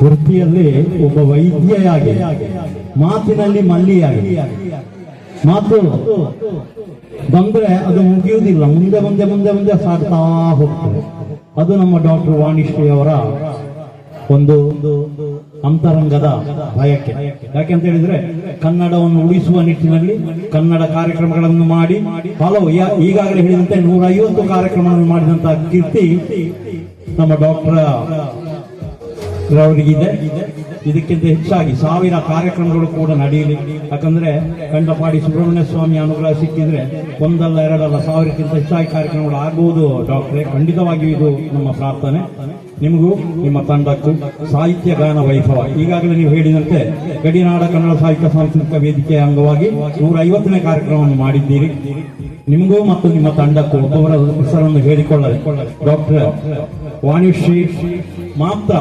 ವೃತ್ತಿಯಲ್ಲಿ ಒಬ್ಬ ವೈದ್ಯೆಯಾಗಿ, ಮಾತಿನಲ್ಲಿ ಮಲ್ಲಿಯಾಗಿ, ಮಾತು ಬಂದ್ರೆ ಅದು ಮುಗಿಯುವುದಿಲ್ಲ, ಮುಂದೆ ಮುಂದೆ ಮುಂದೆ ಮುಂದೆ ಸಾಗ್ತಾ ಹೋಗ್ತದೆ. ಅದು ನಮ್ಮ ಡಾಕ್ಟರ್ ವಾಣಿಶ್ರೀ ಅವರ ಒಂದು ಅಂತರಂಗದ ಬಯಕೆ. ಯಾಕೆಂತ ಹೇಳಿದ್ರೆ ಕನ್ನಡವನ್ನು ಉಳಿಸುವ ನಿಟ್ಟಿನಲ್ಲಿ ಕನ್ನಡ ಕಾರ್ಯಕ್ರಮಗಳನ್ನು ಮಾಡಿ ಹಲವು ಈಗಾಗಲೇ ಹೇಳಿದಂತೆ 150 ಕಾರ್ಯಕ್ರಮಗಳನ್ನು ಮಾಡಿದಂತಹ ಕೀರ್ತಿ ನಮ್ಮ ಡಾಕ್ಟರ್ ರವರಿಗಿದೆ. ಇದಕ್ಕಿಂತ ಹೆಚ್ಚಾಗಿ 1000 ಕಾರ್ಯಕ್ರಮಗಳು ಕೂಡ ನಡೆಯಲಿ. ಯಾಕಂದ್ರೆ ಕಂಡಪಾಡಿ ಸುಬ್ರಹ್ಮಣ್ಯ ಸ್ವಾಮಿ ಅನುಗ್ರಹ ಸಿಕ್ಕಿದ್ರೆ ಒಂದಲ್ಲ ಎರಡಲ್ಲ 1000ಕ್ಕಿಂತ ಹೆಚ್ಚಾಗಿ ಕಾರ್ಯಕ್ರಮಗಳು ಆಗುವುದು ಡಾಕ್ಟ್ರೆ. ಖಂಡಿತವಾಗಿಯೂ ಇದು ನಮ್ಮ ಪ್ರಾರ್ಥನೆ. ನಿಮಗೂ ನಿಮ್ಮ ತಂಡಕ್ಕೂ ಸಾಹಿತ್ಯ ಗಾನ ವೈಭವ, ಈಗಾಗಲೇ ನೀವು ಹೇಳಿದಂತೆ ಗಡಿನಾಡ ಕನ್ನಡ ಸಾಹಿತ್ಯ ಸಾಂಸ್ಕೃತಿಕ ವೇದಿಕೆಯ ಅಂಗವಾಗಿ 150ನೇ ಕಾರ್ಯಕ್ರಮವನ್ನು ಮಾಡಿದ್ದೀರಿ. ನಿಮಗೂ ಮತ್ತು ನಿಮ್ಮ ತಂಡಕ್ಕೂ ಒಬ್ಬೊಬ್ಬರ ಹೆಸರನ್ನು ಹೇಳಿಕೊಳ್ಳದೆ ಡಾಕ್ಟರ್ ವಾಣಿಶ್ರೀ ಮಾತ್ರ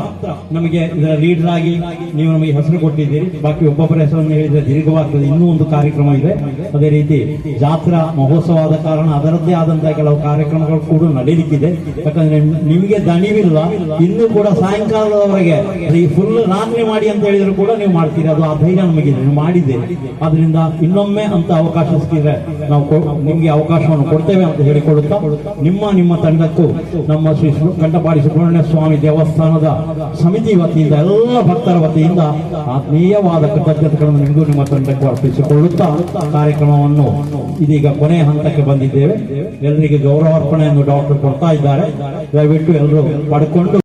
ನಮಗೆ ಇದರ ಲೀಡರ್ ಆಗಿ ನೀವು ನಮಗೆ ಹೆಸರು ಕೊಟ್ಟಿದ್ದೀರಿ. ಬಾಕಿ ಒಬ್ಬೊಬ್ಬರ ಹೆಸರನ್ನು ಹೇಳಿದ್ರೆ ದೀರ್ಘವಾಗ್ತದೆ. ಇನ್ನೂ ಒಂದು ಕಾರ್ಯಕ್ರಮ ಇದೆ. ಅದೇ ರೀತಿ ಜಾತ್ರಾ ಮಹೋತ್ಸವದ ಕಾರಣ ಅದರದ್ದೇ ಆದಂತಹ ಕೆಲವು ಕಾರ್ಯಕ್ರಮಗಳು ಕೂಡ ನಡೆಯಲಿಕ್ಕಿದೆ. ಯಾಕಂದ್ರೆ ನಿಮಗೆ ದಣಿವಿಲ್ಲ, ಇನ್ನೂ ಕೂಡ ಸಾಯಂಕಾಲದವರೆಗೆ ಈ ಫುಲ್ ರಾತ್ರಿ ಮಾಡಿ ಅಂತ ಹೇಳಿದ್ರು ಕೂಡ ನೀವು ಮಾಡ್ತೀರಿ. ಅದು ಆ ಧೈರ್ಯ ನಮಗಿದೆ, ನೀವು ಮಾಡಿದ್ದೀರಿ. ಆದ್ರಿಂದ ಇನ್ನೊಮ್ಮೆ ಅಂತ ಅವಕಾಶ ಸಿಕ್ಕಿದ್ರೆ ನಾವು ನಿಮ್ಗೆ ಅವಕಾಶವನ್ನು ಕೊಡ್ತೇವೆ ಅಂತ ಹೇಳಿಕೊಳ್ಳುತ್ತಾ ನಿಮ್ಮ ತಂಡಕ್ಕೂ ನಮ್ಮ ಶ್ರೀ ಕಂಠಪಾಡಿ ಸುಬ್ರಹ್ಮಣ್ಯ ಸ್ವಾಮಿ ದೇವಸ್ಥಾನದ ಸಮಿತಿ ವತಿಯಿಂದ ಎಲ್ಲ ಭಕ್ತರ ವತಿಯಿಂದ ಆತ್ಮೀಯವಾದ ಕೃತಜ್ಞತೆಗಳನ್ನು ನಿಮಗೂ ನಿಮ್ಮ ತಂಡಕ್ಕೂ ಅರ್ಪಿಸಿಕೊಳ್ಳುತ್ತಾ ಕಾರ್ಯಕ್ರಮವನ್ನು ಇದೀಗ ಕೊನೆಯ ಹಂತಕ್ಕೆ ಬಂದಿದ್ದೇವೆ. ಎಲ್ಲರಿಗೆ ಗೌರವಾರ್ಪಣೆಯನ್ನು ಡಾಕ್ಟರ್ ಕೊಡ್ತಾ ಇದ್ದಾರೆ. ದಯವಿಟ್ಟು ಎಲ್ಲರೂ ಪಡ್ಕೊಂಡು